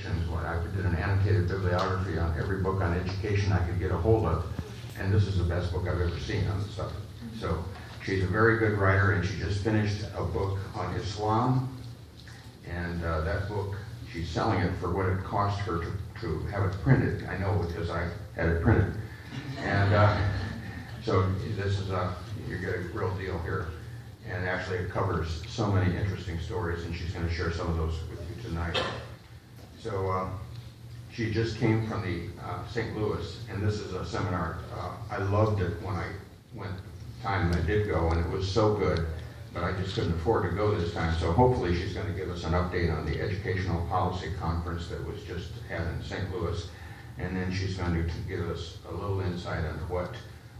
predictions when I did an annotated bibliography on every book on education I could get a hold of, and this is the best book I've ever seen on the subject. So she's a very good writer, and she just finished a book on Islam, and that book, she's selling it for what it cost her to have it printed. I know because I had it printed. And so this is you get a real deal here. And actually it covers so many interesting stories, and she's going to share some of those with you tonight. So she just came from the St. Louis, and this is a seminar. I loved it when I went time I did go, and it was so good, but I just couldn't afford to go this time. So hopefully she's going to give us an update on the Educational Policy Conference that was just had in St. Louis, and then she's going to give us a little insight on what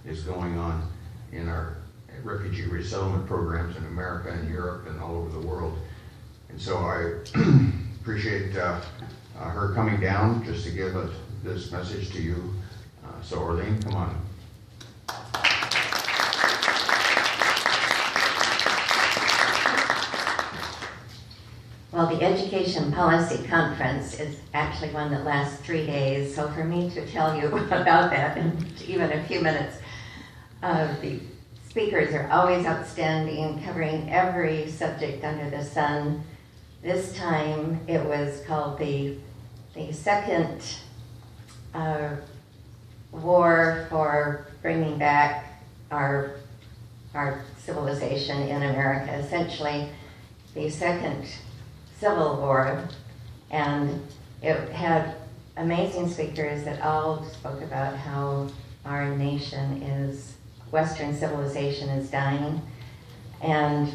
is going on in our refugee resettlement programs in America and Europe and all over the world. And so I appreciate her coming down just to give this message to you. So Orlene, come on. Well, the Education Policy Conference is actually one that lasts 3 days, so for me to tell you about that in even a few minutes, the speakers are always outstanding, covering every subject under the sun. This time it was called the second war for bringing back our civilization in America, essentially the second Civil War, and it had amazing speakers that all spoke about how our nation Western civilization is dying. And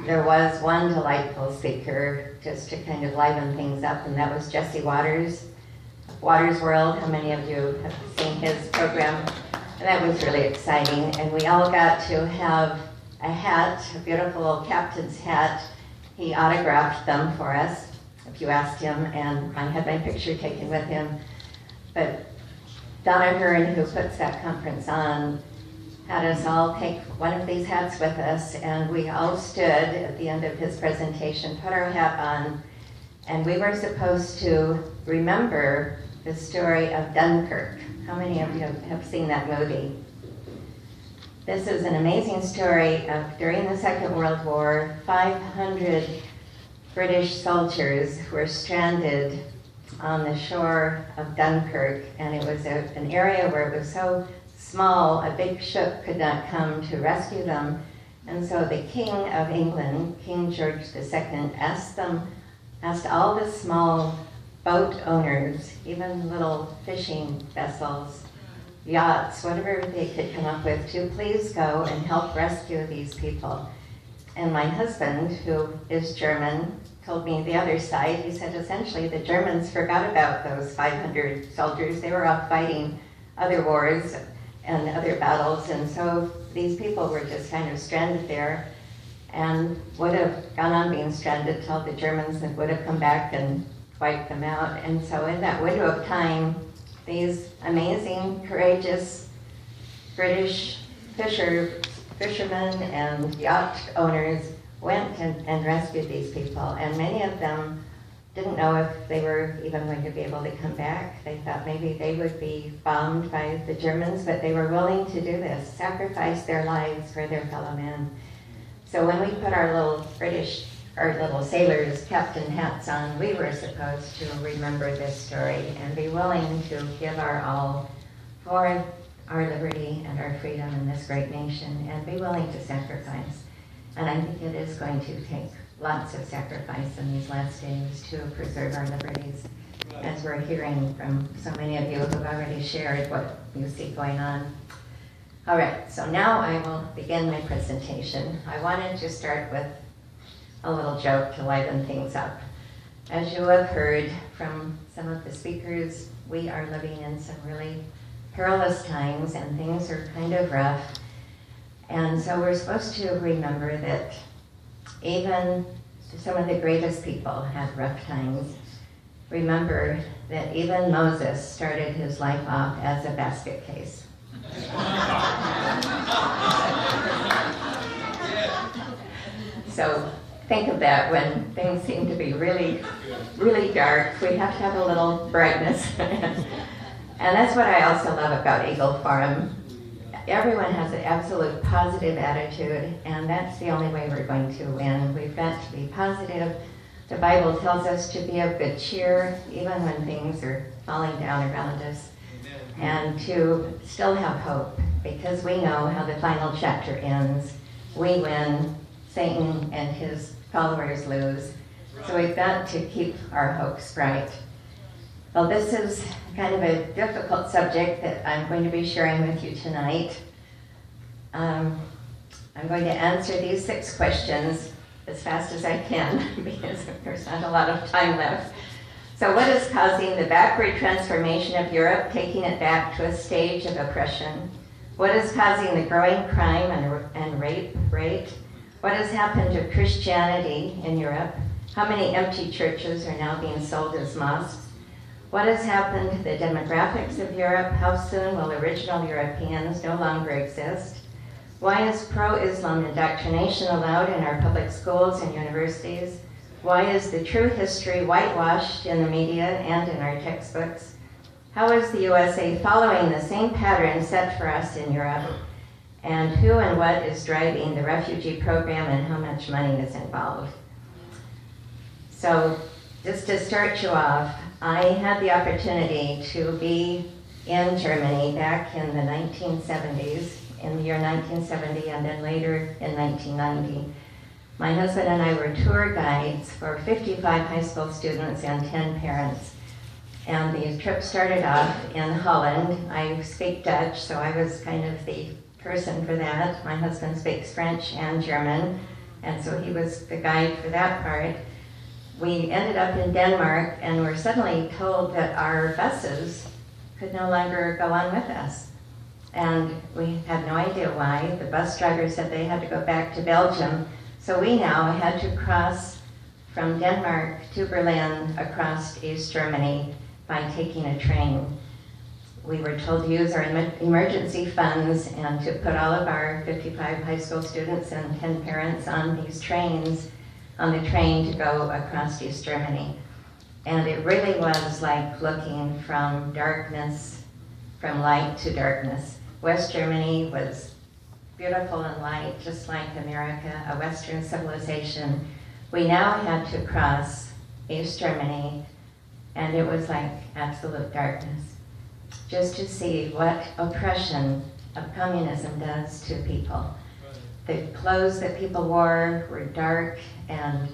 there was one delightful speaker just to kind of liven things up, and that was Jesse Waters, Waters World. How many of you have seen his program? And that was really exciting. And we all got to have a hat, a beautiful captain's hat. He autographed them for us, if you asked him, and I had my picture taken with him. But Donna Hearn, who puts that conference on, had us all take one of these hats with us, and we all stood at the end of his presentation, put our hat on, and we were supposed to remember the story of Dunkirk. How many of you have seen that movie? This is an amazing story of during the Second World War, 500 British soldiers were stranded on the shore of Dunkirk, and it was an area where it was so small, a big ship could not come to rescue them. And so the King of England, King George II, asked all the small boat owners, even little fishing vessels, yachts, whatever they could come up with, to please go and help rescue these people. And my husband, who is German, told me the other side. He said essentially the Germans forgot about those 500 soldiers. They were off fighting other wars and other battles, and so these people were just kind of stranded there and would have gone on being stranded till the Germans would have come back and wiped them out. And so in that window of time, these amazing, courageous British fishermen and yacht owners went and rescued these people, and many of them didn't know if they were even going to be able to come back. They thought maybe they would be bombed by the Germans, but they were willing to do this, sacrifice their lives for their fellow men. So when we put our little sailors' captain hats on, we were supposed to remember this story and be willing to give our all for our liberty and our freedom in this great nation, and be willing to sacrifice. And I think it is going to take lots of sacrifice in these last days to preserve our liberties, as we're hearing from so many of you who've already shared what you see going on. All right, so now I will begin my presentation. I wanted to start with a little joke to liven things up. As you have heard from some of the speakers, we are living in some really perilous times, and things are kind of rough. And so we're supposed to remember that even some of the greatest people had rough times. Remember that even Moses started his life off as a basket case. So think of that when things seem to be really, really dark. We have to have a little brightness. And that's what I also love about Eagle Forum. Everyone has an absolute positive attitude, and that's the only way we're going to win. We've got to be positive. The Bible tells us to be of good cheer, even when things are falling down around us, and to still have hope, because we know how the final chapter ends. We win, Satan and his followers lose. So we've got to keep our hopes bright. Well, this is kind of a difficult subject that I'm going to be sharing with you tonight. I'm going to answer these 6 questions as fast as I can because there's not a lot of time left. So what is causing the backward transformation of Europe, taking it back to a stage of oppression? What is causing the growing crime and rape rate? What has happened to Christianity in Europe? How many empty churches are now being sold as mosques? What has happened to the demographics of Europe? How soon will original Europeans no longer exist? Why is pro-Islam indoctrination allowed in our public schools and universities? Why is the true history whitewashed in the media and in our textbooks? How is the USA following the same pattern set for us in Europe? And who and what is driving the refugee program and how much money is involved? So just to start you off, I had the opportunity to be in Germany back in the 1970s, in the year 1970, and then later in 1990. My husband and I were tour guides for 55 high school students and 10 parents. And the trip started off in Holland. I speak Dutch, so I was kind of the person for that. My husband speaks French and German, and so he was the guide for that part. We ended up in Denmark and were suddenly told that our buses could no longer go on with us. And we had no idea why. The bus driver said they had to go back to Belgium. So we now had to cross from Denmark to Berlin across East Germany by taking a train. We were told to use our emergency funds and to put all of our 55 high school students and 10 parents on these trains, on the train to go across East Germany. And it really was like looking from darkness, from light to darkness. West Germany was beautiful and light, just like America, a Western civilization. We now had to cross East Germany, and it was like absolute darkness. Just to see what oppression of communism does to people. The clothes that people wore were dark, and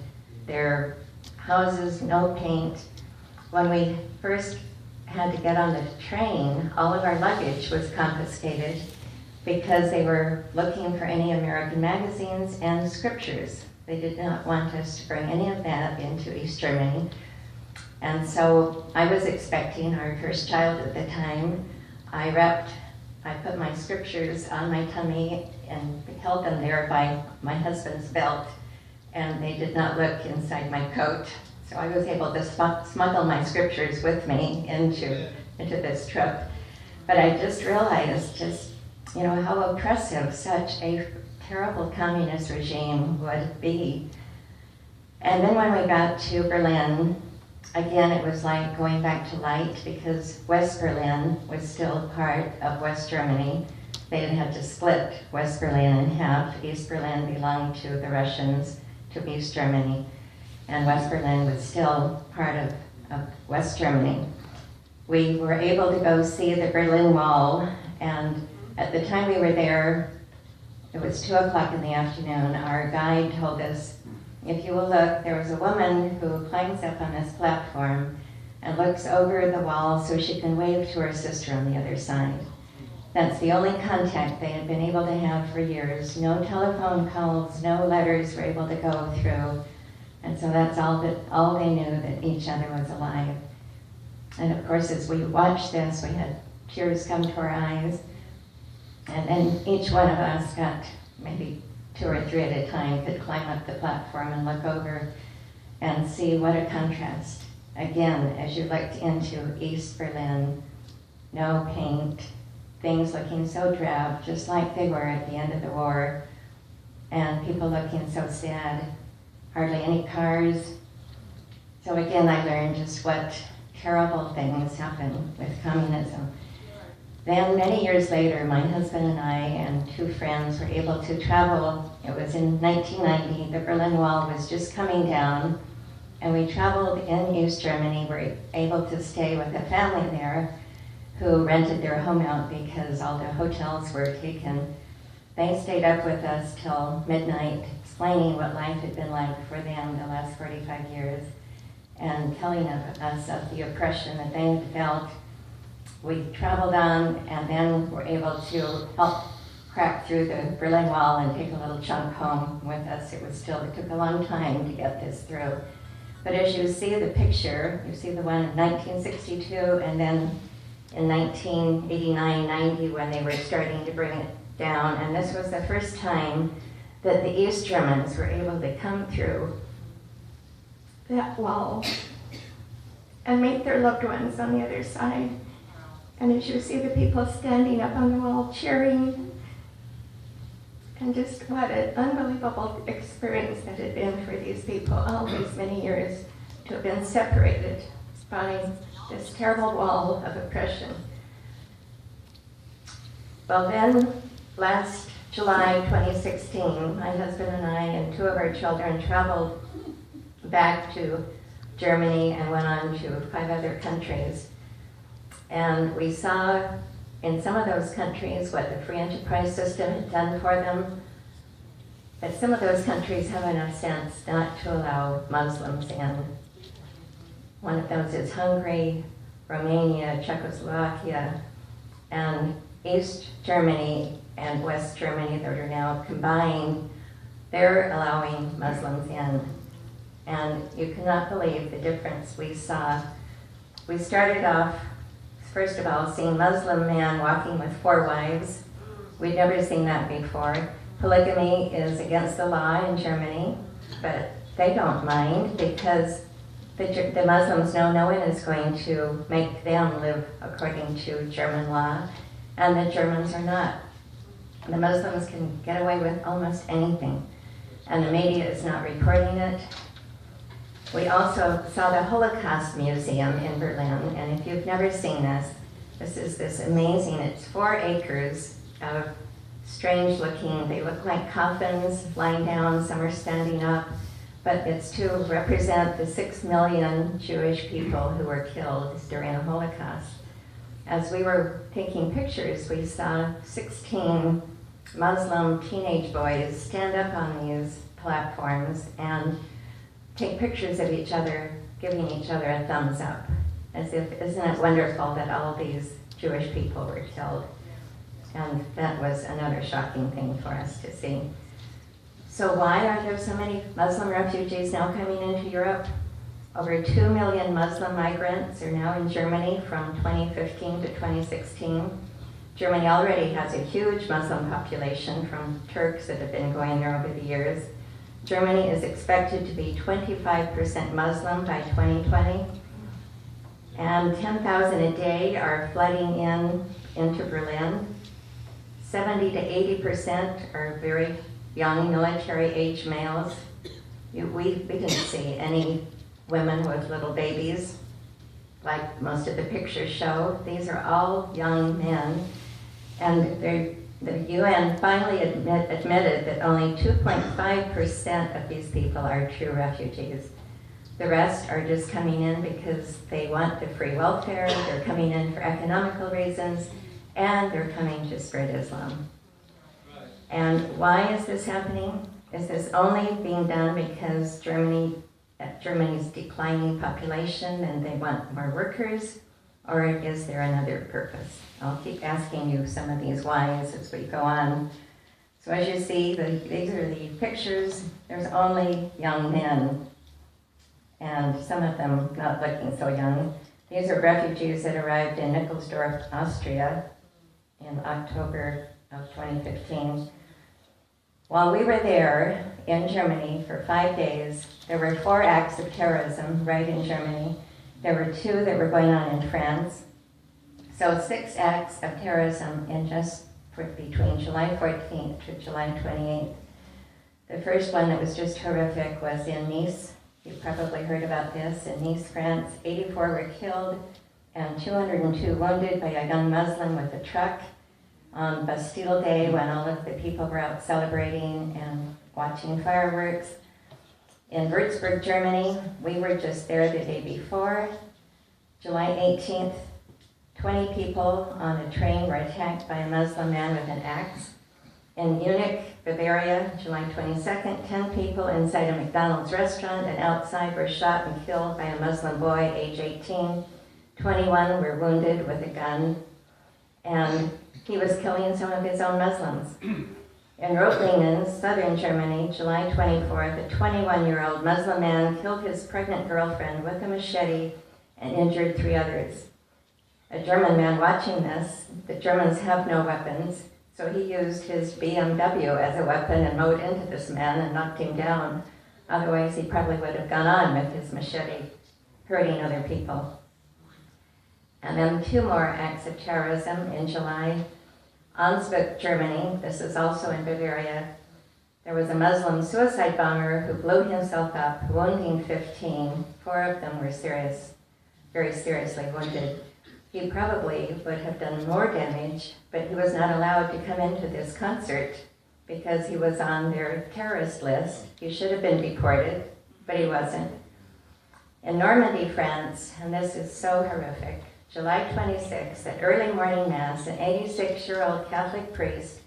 their houses, no paint. When we first had to get on the train, all of our luggage was confiscated because they were looking for any American magazines and scriptures. They did not want us to bring any of that into East Germany. And so I was expecting our first child at the time. I put my scriptures on my tummy and held them there by my husband's belt, and they did not look inside my coat. So I was able to smuggle my scriptures with me into this trip. But I just realized how oppressive such a terrible communist regime would be. And then when we got to Berlin, again, it was like going back to light because West Berlin was still part of West Germany. They had to split West Berlin in half. East Berlin belonged to the Russians, to East Germany, and West Berlin was still part of West Germany. We were able to go see the Berlin Wall, and at the time we were there, it was 2 o'clock in the afternoon. Our guide told us, if you will look, there was a woman who climbs up on this platform and looks over the wall so she can wave to her sister on the other side. That's the only contact they had been able to have for years. No telephone calls, no letters were able to go through. And so that's all they knew, that each other was alive. And of course, as we watched this, we had tears come to our eyes. And then each one of us got maybe 2 or 3 at a time, could climb up the platform and look over and see what a contrast. Again, as you looked into East Berlin, no paint, things looking so drab, just like they were at the end of the war, and people looking so sad. hardly any cars. So again, I learned just what terrible things happen with communism. Then many years later, my husband and I and two friends were able to travel. It was in 1990, the Berlin Wall was just coming down, and we traveled in East Germany. We were able to stay with a family there who rented their home out because all the hotels were taken. They stayed up with us till midnight, explaining what life had been like for them the last 45 years, and telling us of the oppression that they had felt. We traveled on and then were able to help crack through the Berlin Wall and take a little chunk home with us. It took a long time to get this through. But as you see the picture, you see the one in 1962 and then in 1989-90 when they were starting to bring it down. And this was the first time that the East Germans were able to come through that wall and meet their loved ones on the other side. And as you see the people standing up on the wall cheering, and just what an unbelievable experience that had been for these people all these many years to have been separated by this terrible wall of oppression. Well then, last July 2016, my husband and I and two of our children traveled back to Germany and went on to 5 other countries. And we saw in some of those countries what the free enterprise system had done for them. But some of those countries have enough sense not to allow Muslims in. One of those is Hungary, Romania, Czechoslovakia, and East Germany and West Germany that are now combined. They're allowing Muslims in. And you cannot believe the difference we saw. We started off, first of all, seeing Muslim man walking with 4 wives. We'd never seen that before. Polygamy is against the law in Germany, but they don't mind because the Muslims know no one is going to make them live according to German law, and the Germans are not. The Muslims can get away with almost anything, and the media is not reporting it. We also saw the Holocaust Museum in Berlin, and if you've never seen this is this amazing, it's 4 acres of strange looking, they look like coffins lying down, some are standing up, but it's to represent the 6 million Jewish people who were killed during the Holocaust. As we were taking pictures, we saw 16 Muslim teenage boys stand up on these platforms and take pictures of each other, giving each other a thumbs up, as if, isn't it wonderful that all these Jewish people were killed? And that was another shocking thing for us to see. So why are there so many Muslim refugees now coming into Europe? Over 2 million Muslim migrants are now in Germany from 2015 to 2016. Germany already has a huge Muslim population from Turks that have been going there over the years. Germany is expected to be 25% Muslim by 2020, and 10,000 a day are flooding into Berlin. 70 to 80% are very young military-age males. We didn't see any women with little babies, like most of the pictures show. These are all young men, and the UN finally admitted that only 2.5% of these people are true refugees. The rest are just coming in because they want the free welfare, they're coming in for economical reasons, and they're coming to spread Islam. And why is this happening? Is this only being done because Germany's declining population and they want more workers? Or is there another purpose? I'll keep asking you some of these whys as we go on. So as you see, these are the pictures. There's only young men, and some of them not looking so young. These are refugees that arrived in Nickelsdorf, Austria in October of 2015. While we were there in Germany for 5 days, there were 4 acts of terrorism right in Germany. There were 2 that were going on in France. So 6 acts of terrorism in just between July 14th to July 28th. The first one that was just horrific was in Nice. You've probably heard about this. In Nice, France, 84 were killed and 202 wounded by a young Muslim with a truck on Bastille Day, when all of the people were out celebrating and watching fireworks. In Würzburg, Germany, we were just there the day before. July 18th, 20 people on a train were attacked by a Muslim man with an axe. In Munich, Bavaria, July 22nd, 10 people inside a McDonald's restaurant and outside were shot and killed by a Muslim boy, age 18. 21 were wounded with a gun, and he was killing some of his own Muslims. In Reutlingen, southern Germany, July 24th, a 21-year-old Muslim man killed his pregnant girlfriend with a machete and injured 3 others. A German man watching this, the Germans have no weapons, so he used his BMW as a weapon and mowed into this man and knocked him down. Otherwise, he probably would have gone on with his machete, hurting other people. And then 2 more acts of terrorism in July. Ansbach, Germany, this is also in Bavaria. There was a Muslim suicide bomber who blew himself up, wounding 15. 4 of them were very seriously wounded. He probably would have done more damage, but he was not allowed to come into this concert because he was on their terrorist list. He should have been deported, but he wasn't. In Normandy, France, and this is so horrific, July 26th, at early morning mass, an 86-year-old Catholic priest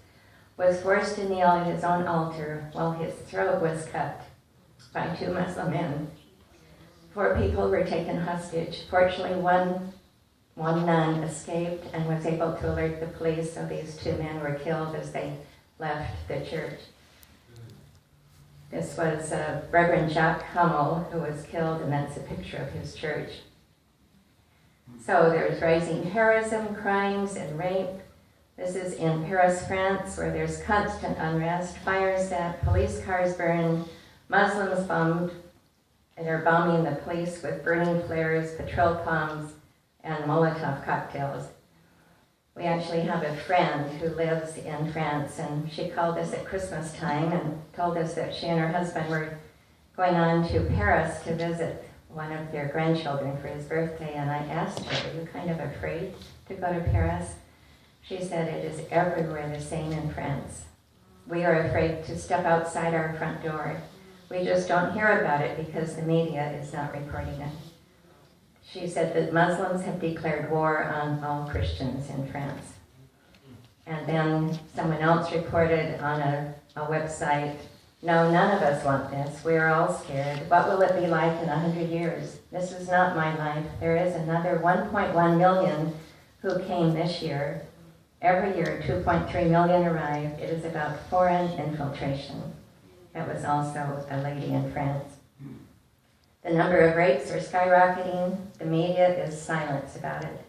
was forced to kneel at his own altar while his throat was cut by 2 Muslim men. 4 people were taken hostage. Fortunately, one nun escaped and was able to alert the police, so these 2 men were killed as they left the church. This was Reverend Jacques Hummel, who was killed, and that's a picture of his church. So there's rising terrorism, crimes, and rape. This is in Paris, France, where there's constant unrest, fires set, police cars burned, Muslims bombed, and they're bombing the police with burning flares, petrol bombs, and Molotov cocktails. We actually have a friend who lives in France, and she called us at Christmas time and told us that she and her husband were going on to Paris to visit one of their grandchildren for his birthday, and I asked her, are you kind of afraid to go to Paris? She said, it is everywhere the same in France. We are afraid to step outside our front door. We just don't hear about it because the media is not reporting it. She said that Muslims have declared war on all Christians in France. And then someone else reported on a website, no, none of us want this. We are all scared. What will it be like in 100 years? This is not my life. There is another 1.1 million who came this year. Every year, 2.3 million arrive. It is about foreign infiltration. That was also a lady in France. The number of rapes are skyrocketing. The media is silent about it.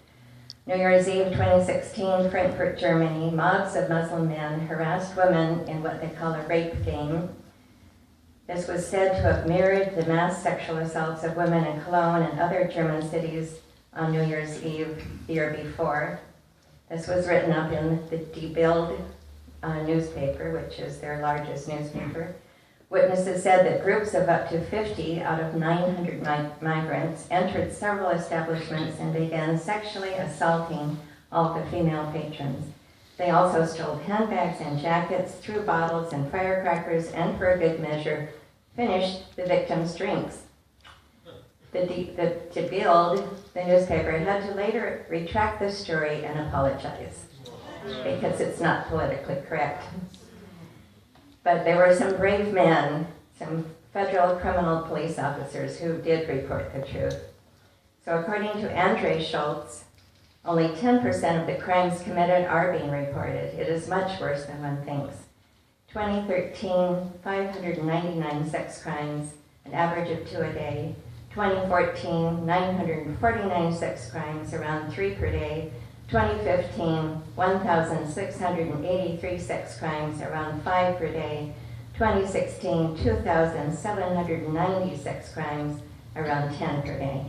New Year's Eve 2016, Frankfurt, Germany, mobs of Muslim men harassed women in what they call a rape game. This was said to have mirrored the mass sexual assaults of women in Cologne and other German cities on New Year's Eve the year before. This was written up in the Die Bild newspaper, which is their largest newspaper. Witnesses said that groups of up to 50 out of 900 migrants entered several establishments and began sexually assaulting all the female patrons. They also stole handbags and jackets, threw bottles and firecrackers, and for a good measure, finished the victims' drinks. The Bild, the newspaper, had to later retract this story and apologize because it's not politically correct. But there were some brave men, some federal criminal police officers who did report the truth. So according to Andre Schultz, only 10% of the crimes committed are being reported. It is much worse than one thinks. 2013, 599 sex crimes, an average of 2 a day. 2014, 949 sex crimes, around 3 per day. 2015, 1,683 sex crimes, around 5 per day. 2016, 2,790 sex crimes, around 10 per day.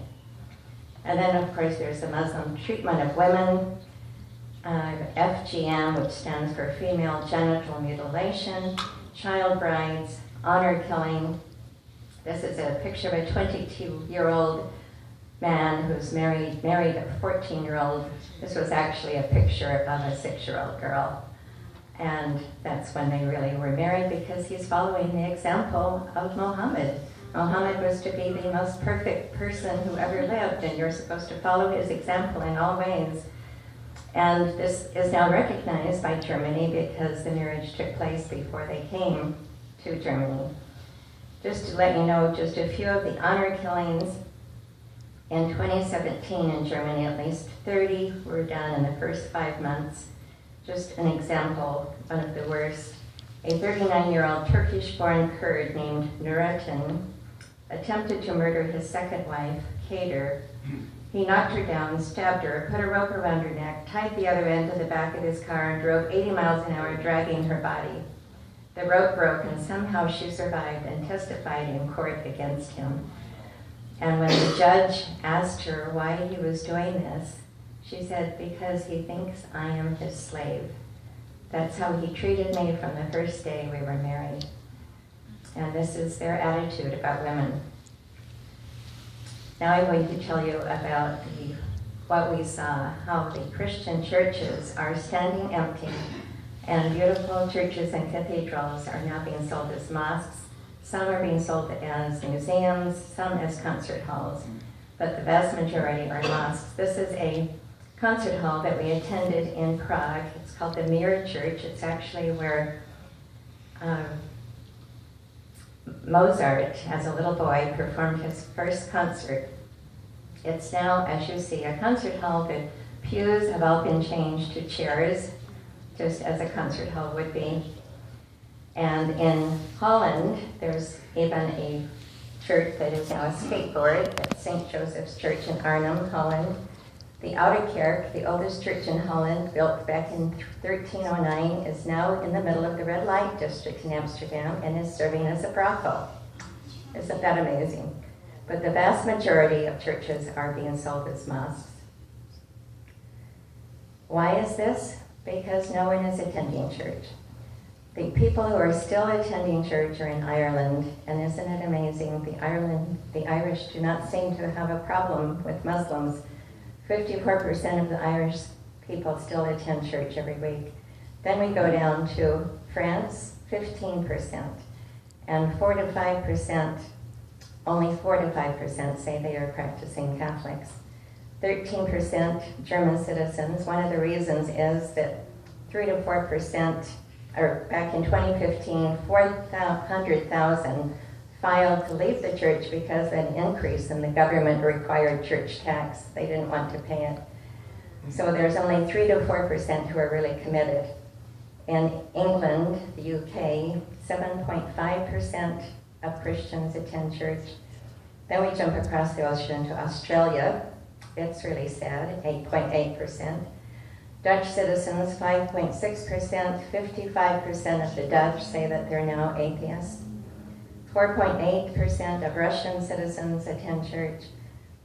And then, of course, there's the Muslim treatment of women, FGM, which stands for female genital mutilation, child brides, honor killing. This is a picture of a 22-year-old man who's married a 14-year-old. This was actually a picture of a 6-year-old girl. And that's when they really were married, because he's following the example of Muhammad. Muhammad was to be the most perfect person who ever lived, and you're supposed to follow his example in all ways. And this is now recognized by Germany because the marriage took place before they came to Germany. Just to let you know, just a few of the honor killings. In 2017 in Germany, at least 30 were done in the first 5 months. Just an example, one of the worst. A 39-year-old Turkish-born Kurd named Nurettin attempted to murder his second wife, Kader. He knocked her down, stabbed her, put a rope around her neck, tied the other end to the back of his car, and drove 80 miles an hour, dragging her body. The rope broke, and somehow she survived and testified in court against him. And when the judge asked her why he was doing this, she said, because he thinks I am his slave. That's how he treated me from the first day we were married. And this is their attitude about women. Now I'm going to tell you about what we saw, how the Christian churches are standing empty, and beautiful churches and cathedrals are now being sold as mosques. Some are being sold as museums, some as concert halls, but the vast majority are mosques. This is a concert hall that we attended in Prague. It's called the Mir Church. It's actually where Mozart, as a little boy, performed his first concert. It's now, as you see, a concert hall. The pews have all been changed to chairs, just as a concert hall would be. And in Holland, there's even a church that is now a skateboard at St. Joseph's Church in Arnhem, Holland. The Oude Kerk, the oldest church in Holland, built back in 1309, is now in the middle of the red light district in Amsterdam and is serving as a brothel. Isn't that amazing? But the vast majority of churches are being sold as mosques. Why is this? Because no one is attending church. The people who are still attending church are in Ireland, and isn't it amazing? The Irish do not seem to have a problem with Muslims. 54% of the Irish people still attend church every week. Then we go down to France, 15%, and 4-5%, only 4-5% say they are practicing Catholics. 13% German citizens. One of the reasons is that 3-4%, or back in 2015, 400,000 filed to leave the church because of an increase in the government-required church tax. They didn't want to pay it. So there's only 3-4% who are really committed. In England, the UK, 7.5% of Christians attend church. Then we jump across the ocean to Australia. It's really sad, 8.8%. Dutch citizens, 5.6%. 55% of the Dutch say that they're now atheists. 4.8% of Russian citizens attend church.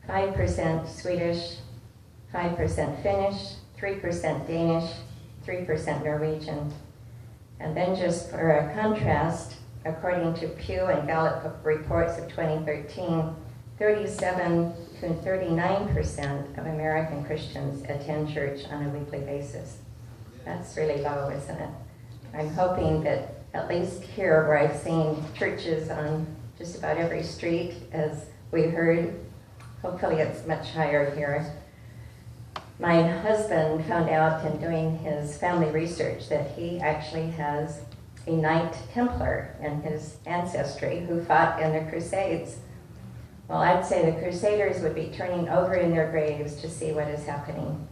5% Swedish, 5% Finnish, 3% Danish, 3% Norwegian. And then just for a contrast, according to Pew and Gallup reports of 2013, 37 to 39% of American Christians attend church on a weekly basis. That's really low, isn't it? I'm hoping that at least here, where I've seen churches on just about every street, as we heard, hopefully it's much higher here. My husband found out in doing his family research that he actually has a Knight Templar in his ancestry who fought in the Crusades. Well, I'd say the Crusaders would be turning over in their graves to see what is happening.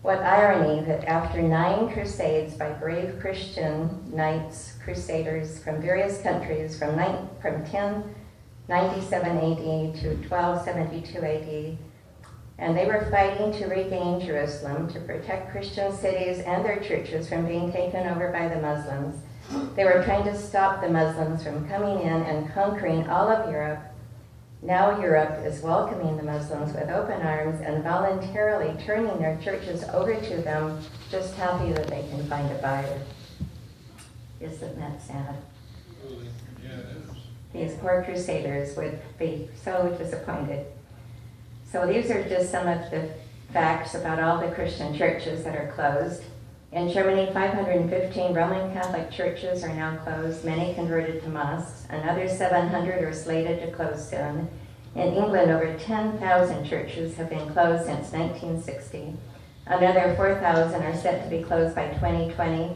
What irony that after 9 crusades by brave Christian knights, crusaders from various countries from 1097 AD to 1272 AD, and they were fighting to regain Jerusalem, to protect Christian cities and their churches from being taken over by the Muslims. They were trying to stop the Muslims from coming in and conquering all of Europe. Now Europe is welcoming the Muslims with open arms and voluntarily turning their churches over to them, just happy that they can find a buyer. Isn't that sad? Yeah, these poor crusaders would be so disappointed. So these are just some of the facts about all the Christian churches that are closed. In Germany, 515 Roman Catholic churches are now closed, many converted to mosques. Another 700 are slated to close soon. In England, over 10,000 churches have been closed since 1960. Another 4,000 are set to be closed by 2020.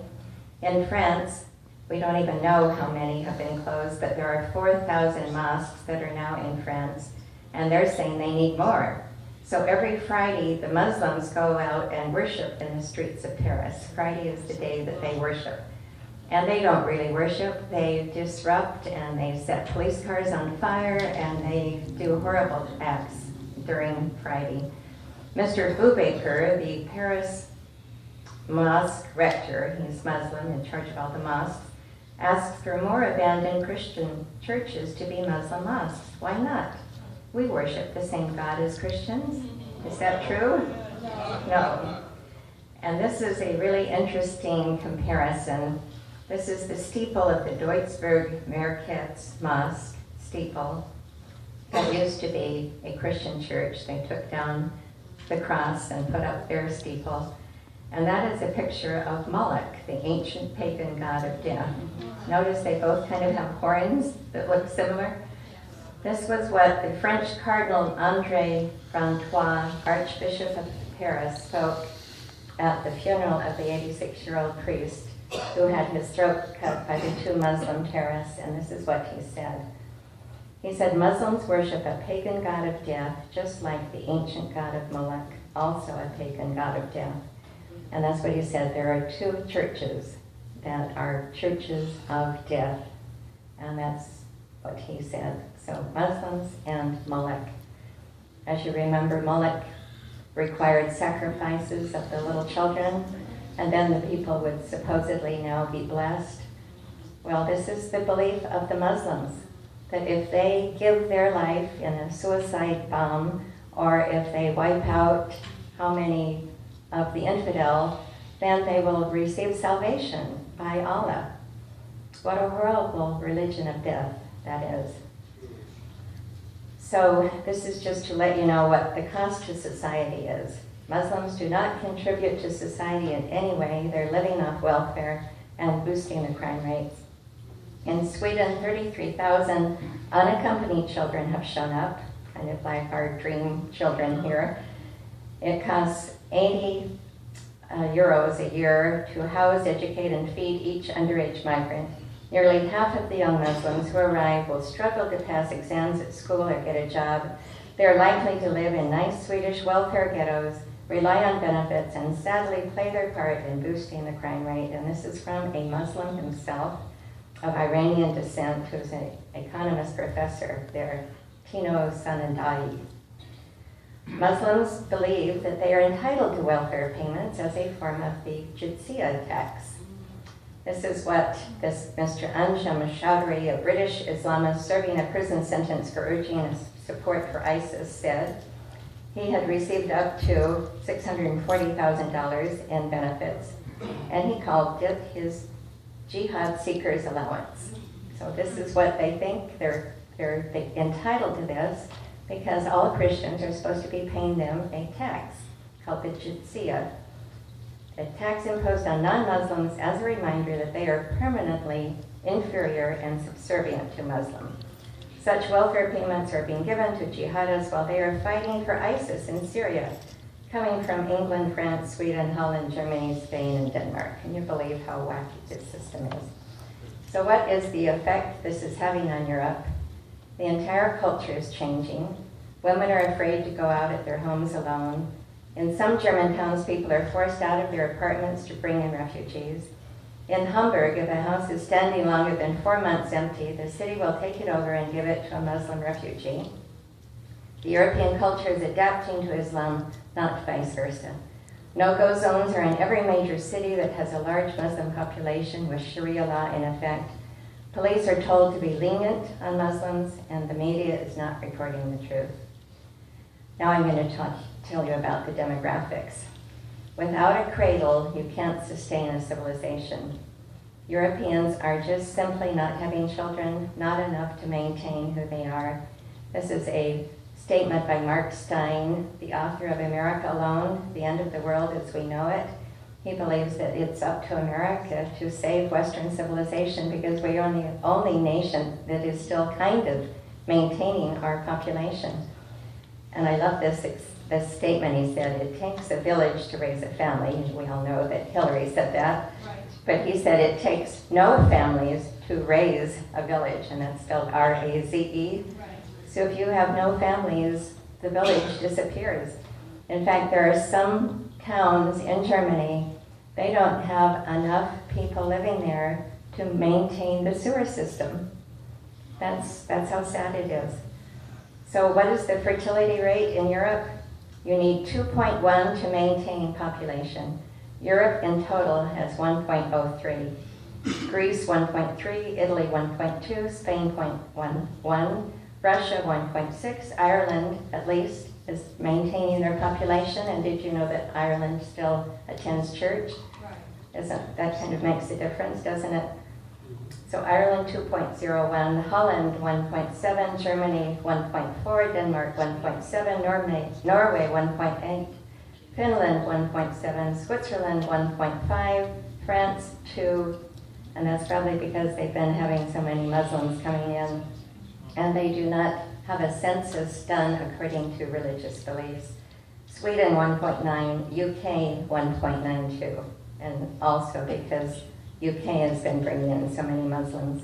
In France, we don't even know how many have been closed, but there are 4,000 mosques that are now in France, and they're saying they need more. So every Friday, the Muslims go out and worship in the streets of Paris. Friday is the day that they worship. And they don't really worship. They disrupt, and they set police cars on fire, and they do horrible acts during Friday. Mr. Bubaker, the Paris mosque rector, he's Muslim, in charge of all the mosques, asks for more abandoned Christian churches to be Muslim mosques. Why not? We worship the same God as Christians. Is that true? No. And this is a really interesting comparison. This is the steeple of the Deutsburg Merkatz Mosque steeple. That used to be a Christian church. They took down the cross and put up their steeple. And that is a picture of Moloch, the ancient pagan god of death. Notice they both kind of have horns that look similar. This was what the French Cardinal André Francois, Archbishop of Paris, spoke at the funeral of the 86-year-old priest who had his throat cut by the two Muslim terrorists, and this is what he said. He said, Muslims worship a pagan god of death, just like the ancient god of Moloch, also a pagan god of death. And that's what he said. There are two churches that are churches of death, and that's what he said. So Muslims and Moloch. As you remember, Moloch required sacrifices of the little children, and then the people would supposedly now be blessed. Well, this is the belief of the Muslims, that if they give their life in a suicide bomb, or if they wipe out how many of the infidel, then they will receive salvation by Allah. What a horrible religion of death that is. So this is just to let you know what the cost to society is. Muslims do not contribute to society in any way. They're living off welfare and boosting the crime rates. In Sweden, 33,000 unaccompanied children have shown up, kind of like our dream children here. It costs 80 euros a year to house, educate, and feed each underage migrant. Nearly half of the young Muslims who arrive will struggle to pass exams at school or get a job. They're likely to live in nice Swedish welfare ghettos, rely on benefits, and sadly play their part in boosting the crime rate. And this is from a Muslim himself of Iranian descent, who's an economist professor there, Tino Sanandai. Muslims believe that they are entitled to welfare payments as a form of the jizya tax. This is what this Mr. Anjem Choudhury, a British Islamist serving a prison sentence for urging support for ISIS, said. He had received up to $640,000 in benefits, and he called it his jihad seekers allowance. So this is what they think. They're entitled to this because all Christians are supposed to be paying them a tax called the jizya, a tax imposed on non-Muslims as a reminder that they are permanently inferior and subservient to Muslims. Such welfare payments are being given to jihadists while they are fighting for ISIS in Syria, coming from England, France, Sweden, Holland, Germany, Spain, and Denmark. Can you believe how wacky this system is? So what is the effect this is having on Europe? The entire culture is changing. Women are afraid to go out at their homes alone. In some German towns, people are forced out of their apartments to bring in refugees. In Hamburg, if a house is standing longer than 4 months empty, the city will take it over and give it to a Muslim refugee. The European culture is adapting to Islam, not vice versa. No-go zones are in every major city that has a large Muslim population with Sharia law in effect. Police are told to be lenient on Muslims, and the media is not reporting the truth. Now I'm going to tell you about the demographics. Without a cradle, you can't sustain a civilization. Europeans are just simply not having children, not enough to maintain who they are. This is a statement by Mark Stein, the author of America Alone, The End of the World as We Know It. He believes that it's up to America to save Western civilization because we are the only nation that is still kind of maintaining our population. And I love this statement. He said, it takes a village to raise a family. We all know that Hillary said that. Right. But he said it takes no families to raise a village, and that's spelled R-A-Z-E. Right. So if you have no families, the village disappears. In fact, there are some towns in Germany, they don't have enough people living there to maintain the sewer system. That's how sad it is. So what is the fertility rate in Europe? You need 2.1 to maintain population. Europe in total has 1.03. Greece 1.3, Italy 1.2, Spain 0.11, Russia 1.6, Ireland at least is maintaining their population. And did you know that Ireland still attends church? Right. That kind of makes a difference, doesn't it? So Ireland 2.01, Holland 1.7, Germany 1.4, Denmark 1.7, Norway 1.8, Finland 1.7, Switzerland 1.5, France 2, and that's probably because they've been having so many Muslims coming in, and they do not have a census done according to religious beliefs. Sweden 1.9, UK 1.92, and also because UK has been bringing in so many Muslims.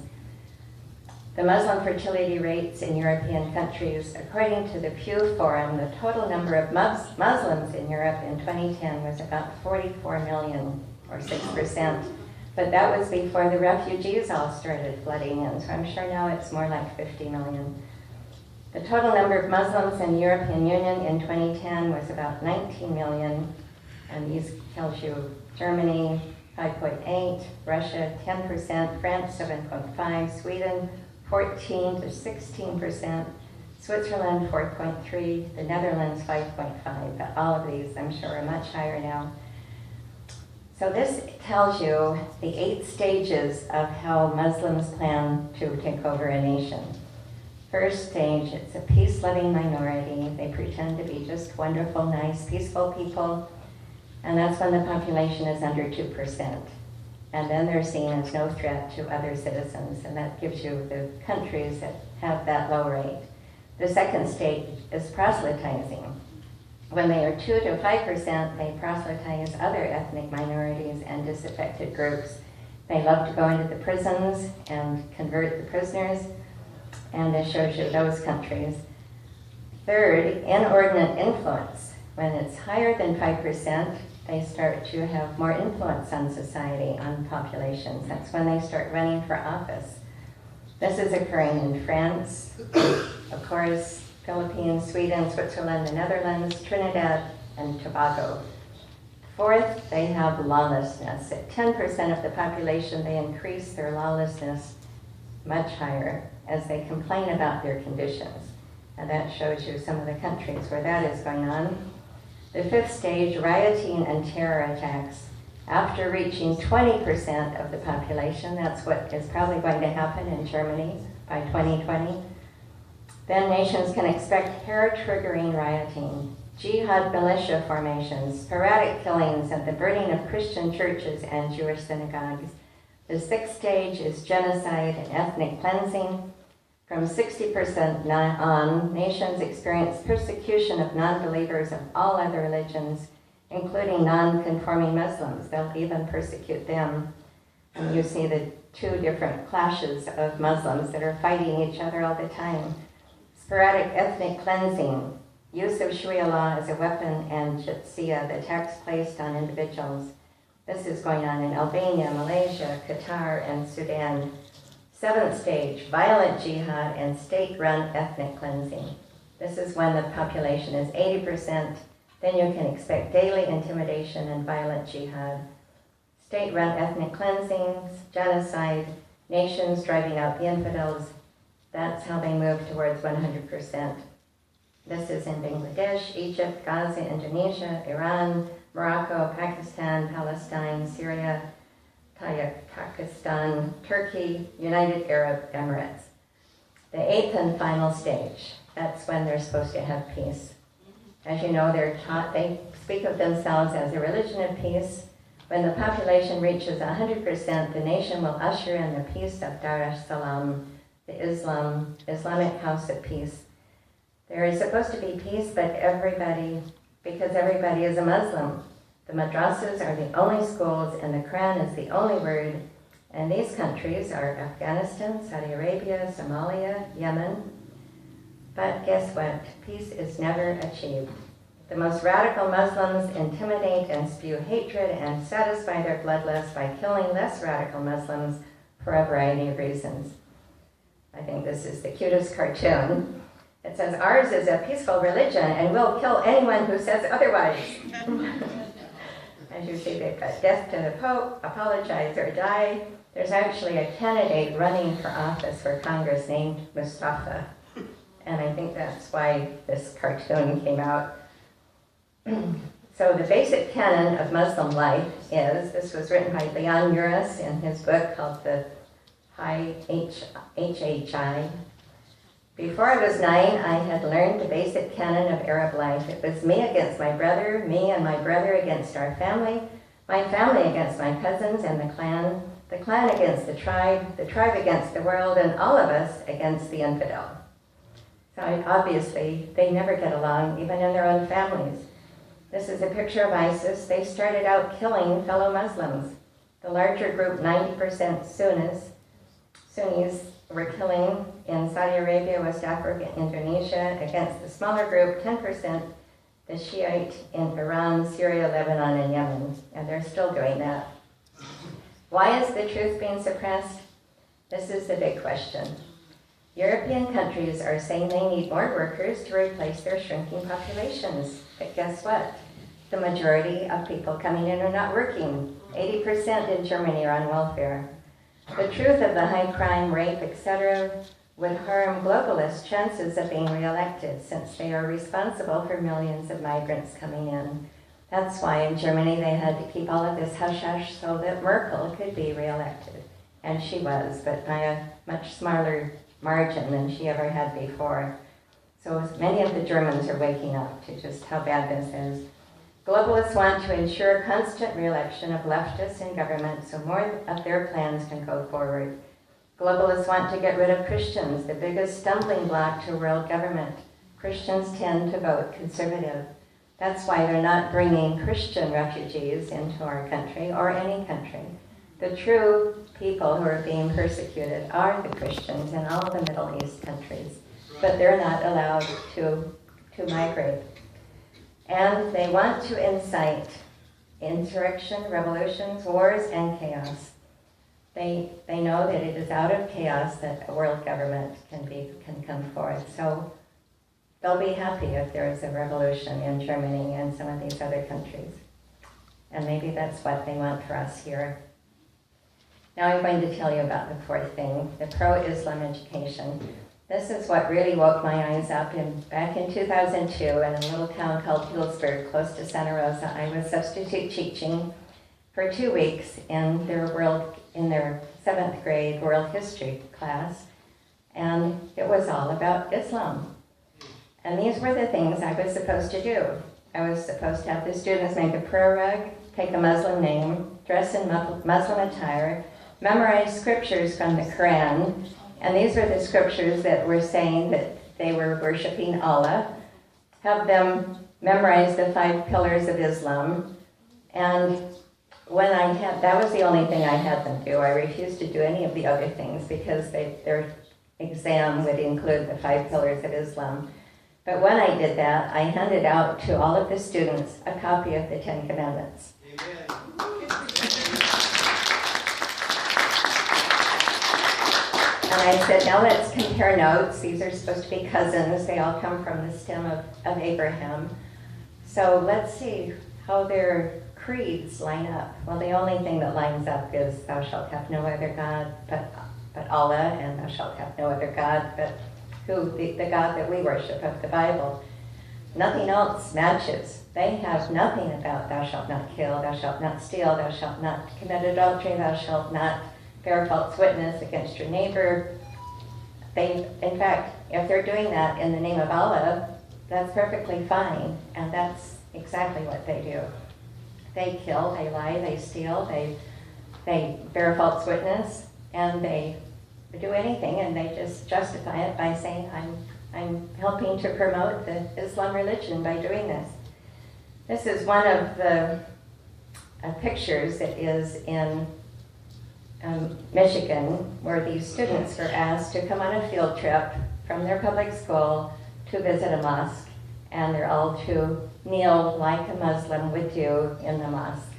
The Muslim fertility rates in European countries, according to the Pew Forum, the total number of Muslims in Europe in 2010 was about 44 million, or 6%. But that was before the refugees all started flooding in, so I'm sure now it's more like 50 million. The total number of Muslims in the European Union in 2010 was about 19 million, and these tells you Germany 5.8, Russia 10%, France 7.5, Sweden 14 to 16%, Switzerland 4.3, the Netherlands 5.5. But all of these, I'm sure, are much higher now. So this tells you the 8 stages of how Muslims plan to take over a nation. First stage, it's a peace-loving minority. They pretend to be just wonderful, nice, peaceful people. And that's when the population is under 2%. And then they're seen as no threat to other citizens, and that gives you the countries that have that low rate. The second stage is proselytizing. When they are 2 to 5%, they proselytize other ethnic minorities and disaffected groups. They love to go into the prisons and convert the prisoners, and it shows you those countries. Third, inordinate influence. When it's higher than 5%, they start to have more influence on society, on populations. That's when they start running for office. This is occurring in France, of course, Philippines, Sweden, Switzerland, the Netherlands, Trinidad, and Tobago. Fourth, they have lawlessness. At 10% of the population, they increase their lawlessness much higher as they complain about their conditions. And that shows you some of the countries where that is going on. The fifth stage, rioting and terror attacks. After reaching 20% of the population, that's what is probably going to happen in Germany by 2020, then nations can expect hair-triggering rioting, jihad militia formations, sporadic killings, and the burning of Christian churches and Jewish synagogues. The sixth stage is genocide and ethnic cleansing. From 60% on, nations experience persecution of non-believers of all other religions, including non-conforming Muslims. They'll even persecute them. And you see the 2 different clashes of Muslims that are fighting each other all the time. Sporadic ethnic cleansing, use of Sharia law as a weapon, and jizya, the tax placed on individuals. This is going on in Albania, Malaysia, Qatar, and Sudan. Seventh stage, violent jihad and state-run ethnic cleansing. This is when the population is 80%. Then you can expect daily intimidation and violent jihad. State-run ethnic cleansings, genocide, nations driving out the infidels. That's how they move towards 100%. This is in Bangladesh, Egypt, Gaza, Indonesia, Iran, Morocco, Pakistan, Palestine, Syria, Pakistan, Turkey, United Arab Emirates. The 8th and final stage, that's when they're supposed to have peace. As you know, they speak of themselves as a religion of peace. When the population reaches 100%, the nation will usher in the peace of Dar es Salaam, the Islamic house of peace. There is supposed to be peace, but because everybody is a Muslim. The madrasas are the only schools, and the Quran is the only word. And these countries are Afghanistan, Saudi Arabia, Somalia, Yemen. But guess what? Peace is never achieved. The most radical Muslims intimidate and spew hatred and satisfy their bloodlust by killing less radical Muslims for a variety of reasons. I think this is the cutest cartoon. It says, ours is a peaceful religion and we'll kill anyone who says otherwise. As you see, they've got death to the Pope, apologize or die. There's actually a candidate running for office for Congress named Mustafa. And I think that's why this cartoon came out. So the basic canon of Muslim life is, this was written by Leon Uris in his book called the High HHI. Before I was 9, I had learned the basic canon of Arab life. It was me against my brother, me and my brother against our family, my family against my cousins and the clan against the tribe against the world, and all of us against the infidel. So obviously, they never get along, even in their own families. This is a picture of ISIS. They started out killing fellow Muslims. The larger group, 90% Sunnis, were killing in Saudi Arabia, West Africa, Indonesia, against the smaller group, 10%, the Shiite in Iran, Syria, Lebanon, and Yemen. And they're still doing that. Why is the truth being suppressed? This is the big question. European countries are saying they need more workers to replace their shrinking populations. But guess what? The majority of people coming in are not working. 80% in Germany are on welfare. The truth of the high crime, rape, etc. would harm globalists' chances of being reelected, since they are responsible for millions of migrants coming in. That's why in Germany they had to keep all of this hush-hush so that Merkel could be reelected. And she was, but by a much smaller margin than she ever had before. So many of the Germans are waking up to just how bad this is. Globalists want to ensure constant re-election of leftists in government so more of their plans can go forward. Globalists want to get rid of Christians, the biggest stumbling block to world government. Christians tend to vote conservative. That's why they're not bringing Christian refugees into our country or any country. The true people who are being persecuted are the Christians in all the Middle East countries, but they're not allowed to migrate. And they want to incite insurrection, revolutions, wars, and chaos. They know that it is out of chaos that a world government can come forth. So they'll be happy if there is a revolution in Germany and some of these other countries. And maybe that's what they want for us here. Now I'm going to tell you about the fourth thing, the pro-Islam education. This is what really woke my eyes up. Back in 2002, in a little town called Hillsburg, close to Santa Rosa, I was substitute teaching for 2 weeks in their 7th grade world history class. And it was all about Islam. And these were the things I was supposed to do. I was supposed to have the students make a prayer rug, take a Muslim name, dress in Muslim attire, memorize scriptures from the Quran, and these were the scriptures that were saying that they were worshiping Allah, have them memorize the 5 pillars of Islam, and that was the only thing I had them do. I refused to do any of the other things because their exam would include the 5 pillars of Islam. But when I did that, I handed out to all of the students a copy of the 10 Commandments. Amen. And I said, now let's compare notes. These are supposed to be cousins. They all come from the stem of Abraham. So let's see how their creeds line up. Well, the only thing that lines up is thou shalt have no other God but Allah, and thou shalt have no other God but the God that we worship of the Bible. Nothing else matches. They have nothing about thou shalt not kill, thou shalt not steal, thou shalt not commit adultery, thou shalt not bear false witness against your neighbor. In fact, if they're doing that in the name of Allah, that's perfectly fine, and that's exactly what they do. They kill, they lie, they steal, they bear false witness, and they do anything, and they just justify it by saying, I'm helping to promote the Islam religion by doing this. This is one of the pictures that is in Michigan, where these students were asked to come on a field trip from their public school to visit a mosque, and they're all to kneel like a Muslim would do in the mosque.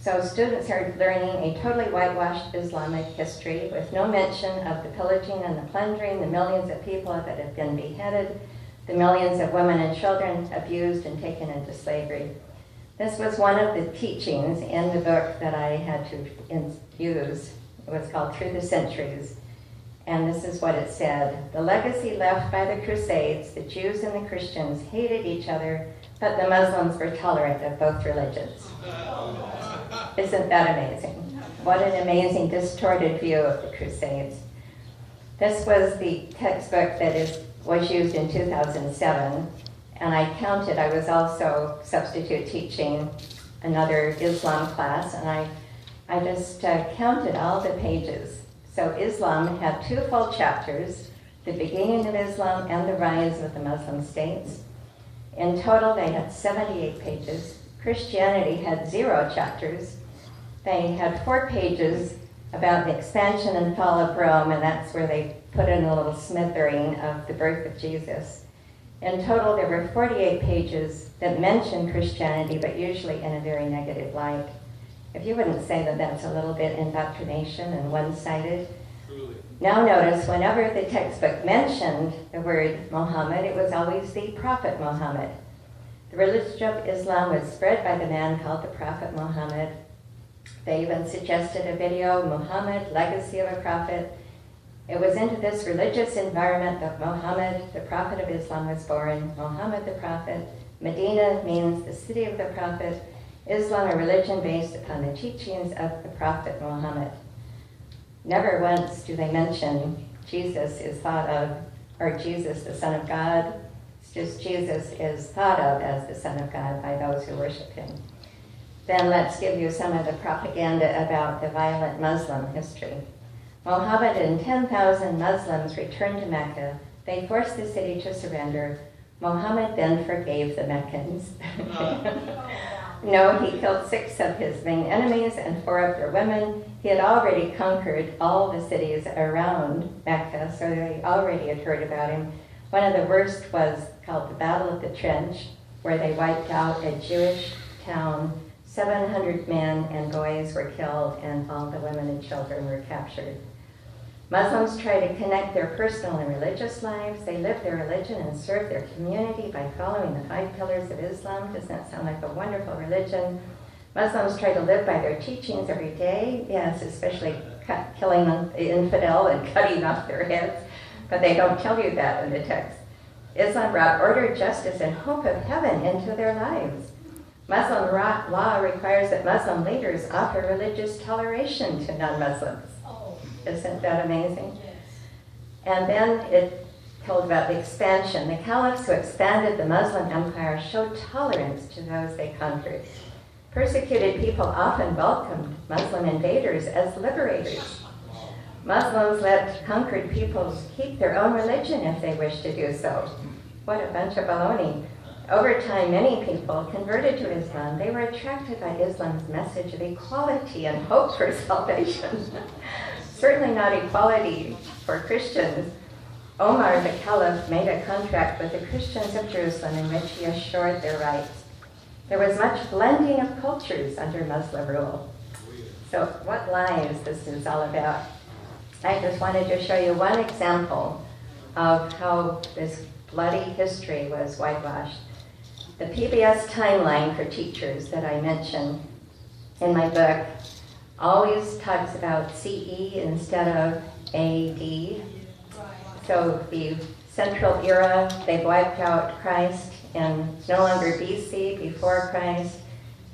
So students are learning a totally whitewashed Islamic history with no mention of the pillaging and the plundering, the millions of people that have been beheaded, the millions of women and children abused and taken into slavery. This was one of the teachings in the book that I had to use. It was called Through the Centuries. And this is what it said. The legacy left by the Crusades, the Jews and the Christians hated each other, but the Muslims were tolerant of both religions. Isn't that amazing? What an amazing distorted view of the Crusades. This was the textbook that was used in 2007, and I counted. I was also substitute teaching another Islam class, and I just counted all the pages. So Islam had 2 full chapters, the beginning of Islam and the rise of the Muslim states. In total, they had 78 pages. Christianity had 0 chapters. They had 4 pages about the expansion and fall of Rome, and that's where they put in a little smattering of the birth of Jesus. In total, there were 48 pages that mention Christianity, but usually in a very negative light. If you wouldn't say that that's a little bit indoctrination and one-sided. Truly. Now notice, whenever the textbook mentioned the word Muhammad, it was always the Prophet Muhammad. The religion of Islam was spread by the man called the Prophet Muhammad. They even suggested a video, Muhammad, Legacy of a Prophet. It was into this religious environment that Muhammad, the Prophet of Islam, was born. Muhammad the Prophet. Medina means the city of the Prophet. Islam, a religion based upon the teachings of the Prophet Muhammad. Never once do they mention Jesus is thought of, or Jesus, the Son of God. It's just Jesus is thought of as the Son of God by those who worship him. Then let's give you some of the propaganda about the violent Muslim history. Muhammad and 10,000 Muslims returned to Mecca. They forced the city to surrender. Muhammad then forgave the Meccans. No, he killed 6 of his main enemies and 4 of their women. He had already conquered all the cities around Mecca, so they already had heard about him. One of the worst was called the Battle of the Trench, where they wiped out a Jewish town. 700 men and boys were killed, and all the women and children were captured. Muslims try to connect their personal and religious lives. They live their religion and serve their community by following the 5 pillars of Islam. Doesn't that sound like a wonderful religion? Muslims try to live by their teachings every day. Yes, especially killing the infidel and cutting off their heads. But they don't tell you that in the text. Islam brought order, justice, and hope of heaven into their lives. Muslim law requires that Muslim leaders offer religious toleration to non-Muslims. Isn't that amazing? Yes. And then it told about the expansion. The caliphs who expanded the Muslim empire showed tolerance to those they conquered. Persecuted people often welcomed Muslim invaders as liberators. Muslims let conquered peoples keep their own religion if they wish to do so. What a bunch of baloney. Over time, many people converted to Islam. They were attracted by Islam's message of equality and hope for salvation. Certainly not equality for Christians. Omar the Caliph made a contract with the Christians of Jerusalem in which he assured their rights. There was much blending of cultures under Muslim rule. So what lies this is all about? I just wanted to show you one example of how this bloody history was whitewashed. The PBS timeline for teachers that I mentioned in my book always talks about CE instead of AD. So the Central era, they've wiped out Christ and it's no longer BC, before Christ.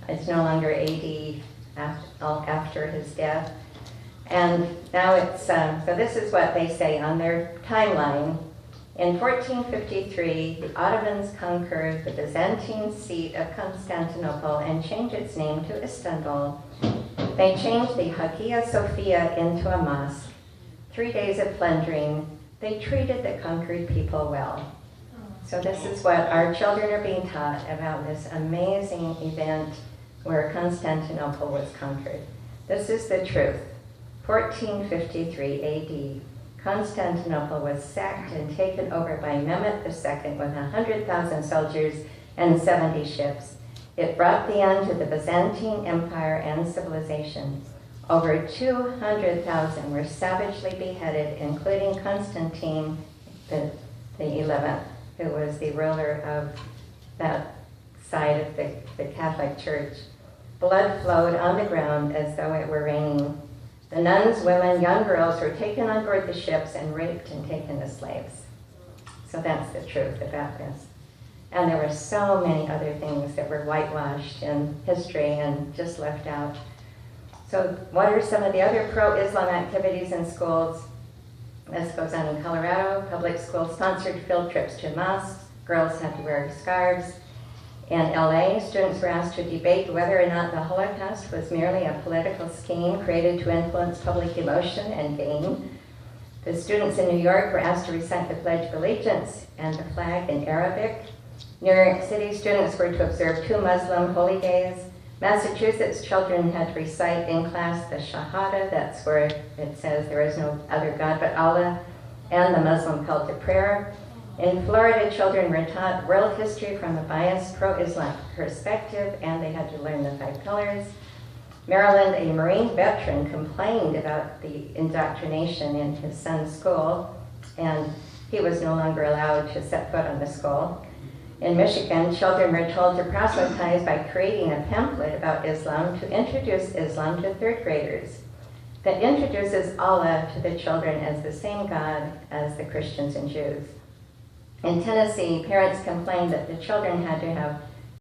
It's no longer AD, after his death. And now it's, so this is what they say on their timeline. In 1453, the Ottomans conquered the Byzantine seat of Constantinople and changed its name to Istanbul. They changed the Hagia Sophia into a mosque. 3 days of plundering. They treated the conquered people well. So this is what our children are being taught about this amazing event where Constantinople was conquered. This is the truth. 1453 AD. Constantinople was sacked and taken over by Mehmet II with 100,000 soldiers and 70 ships. It brought the end to the Byzantine Empire and civilization. Over 200,000 were savagely beheaded, including Constantine the 11th, who was the ruler of that side of the Catholic Church. Blood flowed on the ground as though it were raining. The nuns, women, young girls were taken on board the ships and raped and taken as slaves. So that's the truth about this. And there were so many other things that were whitewashed in history and just left out. So what are some of the other pro-Islam activities in schools? This goes on in Colorado. Public schools sponsored field trips to mosques. Girls had to wear scarves. In LA, students were asked to debate whether or not the Holocaust was merely a political scheme created to influence public emotion and gain. The students in New York were asked to recite the Pledge of Allegiance and the flag in Arabic. New York City students were to observe 2 Muslim holy days. Massachusetts children had to recite in class the Shahada, that's where it says there is no other God but Allah, and the Muslim call to prayer. In Florida, children were taught world history from a biased pro-Islam perspective, and they had to learn the 5 pillars. Maryland, a Marine veteran, complained about the indoctrination in his son's school, and he was no longer allowed to set foot on the school. In Michigan, children were told to proselytize by creating a pamphlet about Islam to introduce Islam to 3rd graders that introduces Allah to the children as the same God as the Christians and Jews. In Tennessee, parents complained that the children had to have